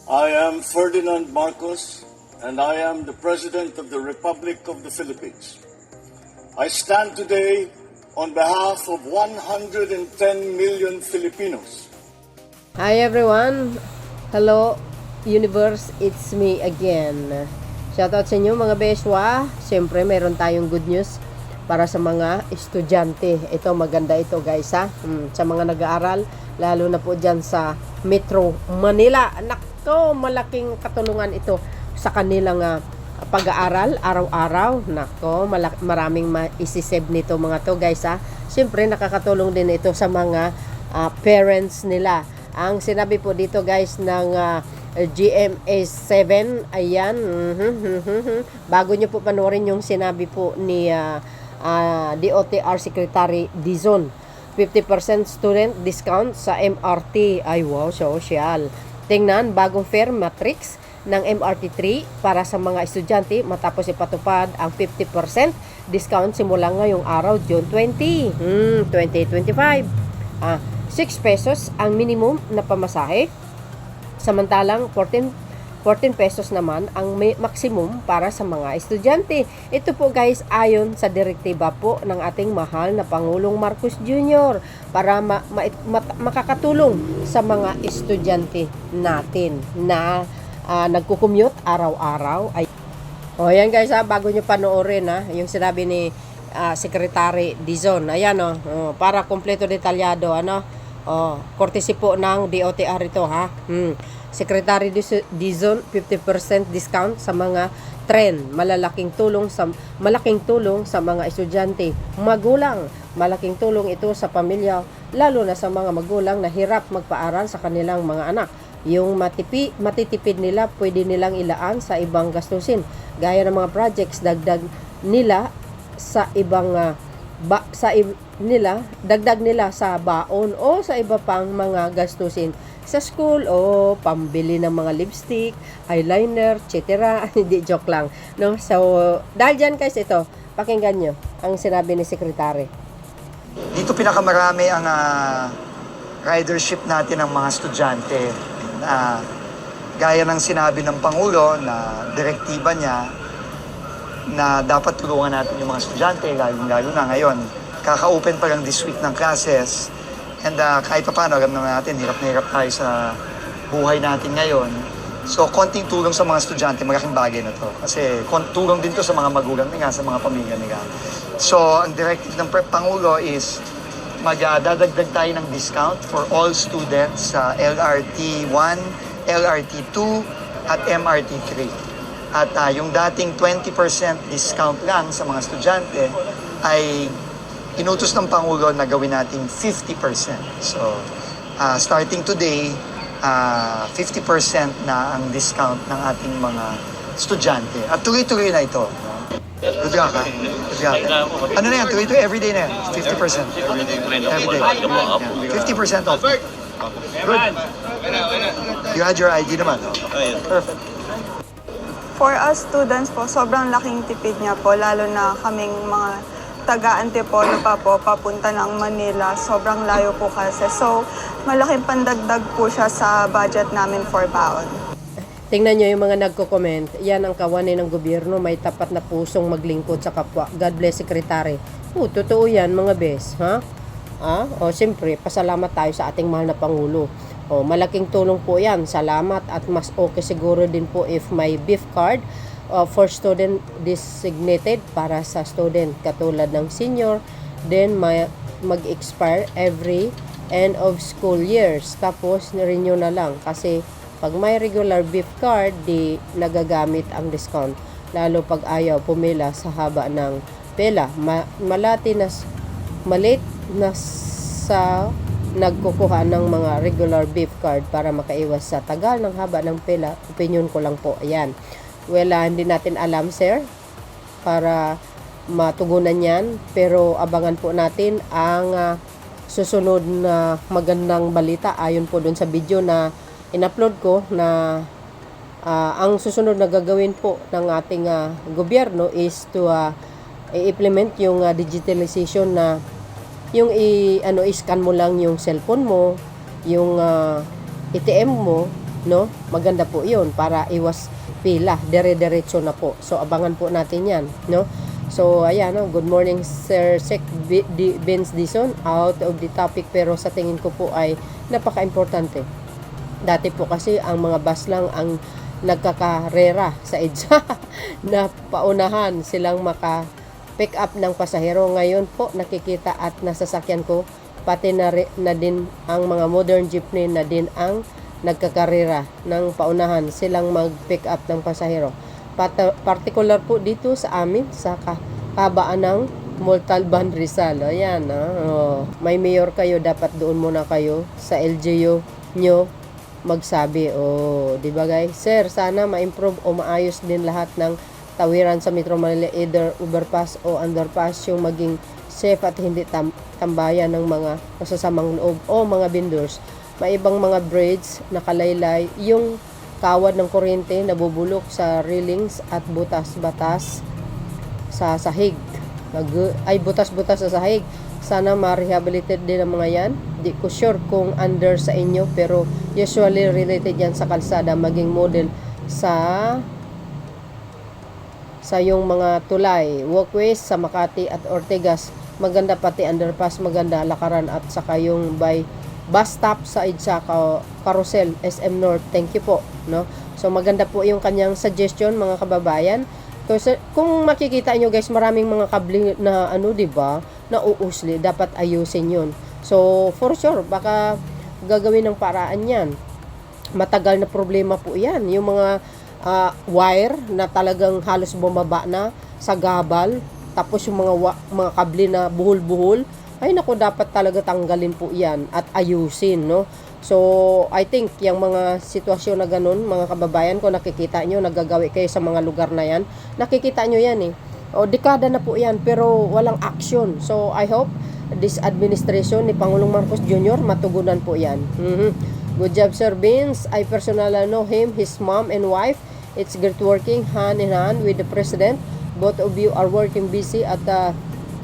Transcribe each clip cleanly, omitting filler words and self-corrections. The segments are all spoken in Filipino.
I am Ferdinand Marcos, and I am the President of the Republic of the Philippines. I stand today on behalf of 110 million Filipinos. Hi everyone! Hello universe, it's me again. Shoutout sa inyo mga beswa. Siyempre mayroon tayong good news para sa mga estudyante. Ito maganda ito guys ha. Sa mga nag-aaral, lalo na po dyan sa Metro Manila. Nako, malaking katulungan ito sa kanilang pag-aaral araw-araw. Nako, maraming maisisave nito mga to guys ha. Siyempre nakakatulong din ito sa mga parents nila. Ang sinabi po dito guys ng GMA 7, ayan, bago nyo po panoorin yung sinabi po ni DOTR Secretary Dizon, 50% student discount sa MRT. Ay wow, social. Tingnan, bagong fare matrix ng MRT 3 para sa mga estudyante matapos ipatupad ang 50% discount simula ngayong araw, June 20, 2025. 6 pesos ang minimum na pamasahe. Samantalang 14 pesos naman ang maximum para sa mga estudyante. Ito po guys ayon sa direktiba po ng ating mahal na Pangulong Marcos Jr. para makakatulong sa mga estudyante natin na nagko-commute araw-araw. O yan guys bago nyo panoorin yung sinabi ni Secretary Dizon. Ayan para kompleto detalyado courtesy po ng DOTR ito ha. Secretary Dizon, 50% discount sa mga tren. Malaking tulong sa mga estudyante, magulang. Malaking tulong ito sa pamilya, lalo na sa mga magulang na hirap magpaaral sa kanilang mga anak. Yung matitipid nila, pwede nilang ilaan sa ibang gastusin. Gaya ng mga projects, dagdag nila sa ibang dagdag nila sa baon o sa iba pang mga gastusin sa school o pambili ng mga lipstick, eyeliner, etc. Hindi, joke lang. No? So, dahil dyan guys, ito, pakinggan nyo ang sinabi ni Secretary. Dito pinakamarami ang ridership natin ng mga estudyante. Gaya ng sinabi ng Pangulo na direktiba niya na dapat tulungan natin yung mga estudyante, lalo na ngayon. Kaka-open pa lang this week ng classes. And kahit pa paano, alam naman natin, hirap na hirap tayo sa buhay natin ngayon. So, konting tulong sa mga estudyante, malaking bagay na to. Kasi tulong din to sa mga magulang nila, sa mga pamilya nila. So, ang directive ng Pangulo is magdadagdag tayo ng discount for all students sa LRT 1, LRT 2, at MRT 3. At yung dating 20% discount lang sa mga estudyante ay inutos ng Pangulo na gawin natin 50%. So, starting today, 50% na ang discount ng ating mga estudyante. At tuloy-tuloy na ito. Good luck, ha? Good luck. Ano na yan? Tuloy-tuloy, everyday na yan. 50%. Everyday. Yeah. 50% off. Good. You had your ID naman. Perfect. For us students po, sobrang laking tipid niya po, lalo na kaming mga taga-Antipolo pa po, papunta ng Manila. Sobrang layo po kasi. So, malaking pandagdag po siya sa budget namin for baon. Tingnan nyo yung mga nagko-comment. Yan ang kawanay ng gobyerno. May tapat na pusong maglingkod sa kapwa. God bless, Secretary. Totoo yan mga bes. Siyempre, pasalamat tayo sa ating mahal na Pangulo. Malaking tulong po yan. Salamat at mas okay siguro din po if may beef card for student designated para sa student katulad ng senior, then mag-expire every end of school years. Tapos renew na lang kasi pag may regular beef card, di nagagamit ang discount. Lalo pag ayaw pumila sa haba ng pila. Malate na sa nagkukuha ng mga regular beef card para makaiwas sa tagal ng haba ng pila. Opinion ko lang po. Ayan. Well, hindi natin alam, sir, para matugunan yan. Pero abangan po natin ang susunod na magandang balita. Ayon po dun sa video na in-upload ko na ang susunod na gagawin po ng ating gobyerno is to i-implement yung digitalization na yung i-scan mo lang yung cellphone mo, yung ATM mo, no? Maganda po 'yun para iwas pila, dire-diretso na po. So abangan po natin 'yan, no? So ayan, no? Good morning Sir Sec Vince Dison, out of the topic pero sa tingin ko po ay napaka-importante. Dati po kasi ang mga bus lang ang nagkakarera sa EDSA na paunahan silang pick up ng pasahero. Ngayon po nakikita at nasasakyan ko pati na din ang mga modern jeepney na din ang nagkakarera ng paunahan silang mag-pick up ng pasahero. Particular po dito sa amin sa kabaan ng Montalban Rizal. Ayan, may mayor kayo, dapat doon muna kayo sa LGU nyo magsabi. Di ba guys? Sir, sana ma-improve o maayos din lahat ng tawiran sa Metro Manila, either overpass o underpass, yung maging safe at hindi tambayan ng mga masasamang loob o mga vendors. May ibang mga bridge nakalaylay, yung kawad ng kuryente nabubulok sa railings at butas-batas sa sahig. Butas-butas sa sahig. Sana ma-rehabilitate din ang mga yan. Di ko sure kung under sa inyo, pero usually related yan sa kalsada, maging model sa yung mga tulay, walkways sa Makati at Ortigas. Maganda pati underpass, maganda lakaran at saka yung by bus stop sa EDSA Carousel SM North. Thank you po, no? So maganda po yung kanyang suggestion, mga kababayan. Kung makikita nyo guys, maraming mga kable na di ba, na uusli, dapat ayusin yun. So for sure baka gagawin ng paraan yan. Matagal na problema po yan, yung mga wire na talagang halos bumaba na sa gabal, tapos yung mga kable na buhol-buhol, ay naku, dapat talaga tanggalin po yan at ayusin, no? So I think yung mga sitwasyon na ganun, mga kababayan ko, nakikita nyo, nagagawi kayo sa mga lugar na yan, nakikita nyo yan dekada na po yan, pero walang action. So I hope this administration ni Pangulong Marcos Jr. matugunan po yan. Good job Sir Vince, I personally know him, his mom and wife. It's great working hand in hand with the president. Both of you are working busy at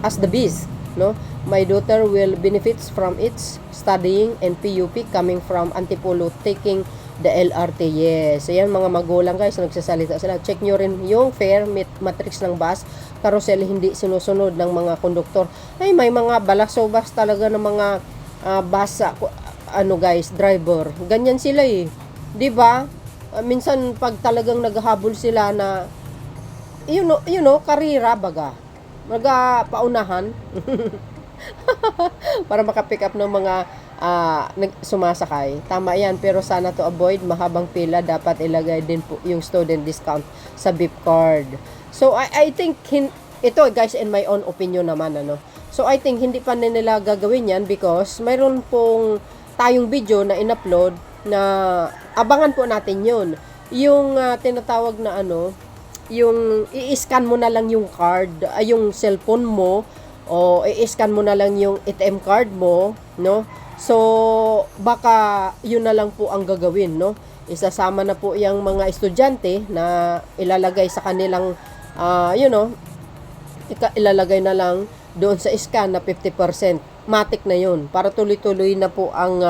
as the bees, no? My daughter will benefits from its studying and PUP coming from Antipolo, taking the LRT. Yes, ayan mga magulang guys, nagsasalita sila. Check nyo rin yung fare matrix ng bus, carousel, hindi sinusunod ng mga konduktor. Ay, may mga balasobas talaga ng mga bus, guys, driver. Ganyan sila di ba? Minsan pag talagang naghahabol sila na karira baga, paunahan para makapick up ng mga sumasakay. Tama yan, pero sana to avoid mahabang pila, dapat ilagay din po yung student discount sa VIP card. So I think ito guys, in my own opinion naman, so I think hindi pa nila gagawin yan because mayroon pong tayong video na in-upload na abangan po natin yun, yung tinatawag na yung i-scan mo na lang yung card, yung cellphone mo, o i-scan mo na lang yung ATM card mo, no? So baka yun na lang po ang gagawin, no? Isasama na po yung mga estudyante na ilalagay sa kanilang ilalagay na lang doon sa scan na 50%. Matik na yun para tuloy-tuloy na po ang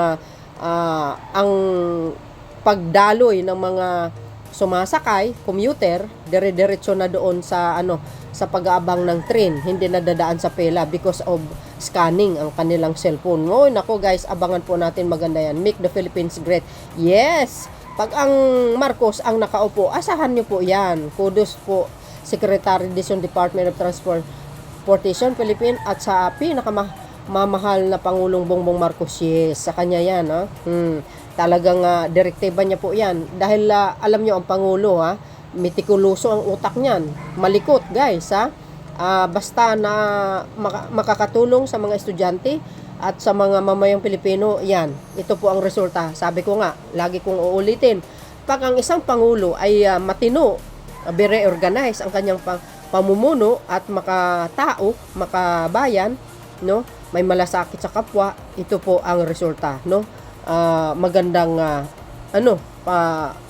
pagdaloy ng mga sumasakay, commuter, dire-diretso na doon sa sa pag-aabang ng train, hindi na dadaan sa pila because of scanning ang kanilang cellphone. Nako guys, abangan po natin, maganda yan. Make the Philippines great. Yes! Pag ang Marcos ang nakaupo, asahan nyo po yan. Kudos po, Secretary Dizon, Department of Transportation, Philippines, at sa pinakamamahal na Pangulong Bongbong Marcos. Yes, sa kanya yan. Talagang direktiba niya po yan. Dahil alam nyo, ang Pangulo, mitikuloso ang utak niyan. Malikot, guys, basta na makakatulong sa mga estudyante at sa mga mamayang Pilipino, yan. Ito po ang resulta. Sabi ko nga, lagi kong uulitin. Pag ang isang Pangulo ay matino, very organized ang kanyang pamumuno at makatao, makabayan, no? May malasakit sa kapwa, ito po ang resulta, no? Magandang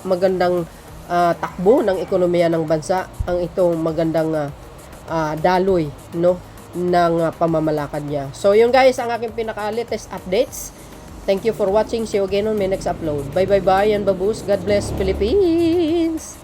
magandang takbo ng ekonomiya ng bansa ang itong magandang daloy, no, ng pamamalakad niya. So yun guys, ang aking pinaka latest updates Thank you for watching. See you again on my next upload. Bye bye bye and babush. God bless Philippines!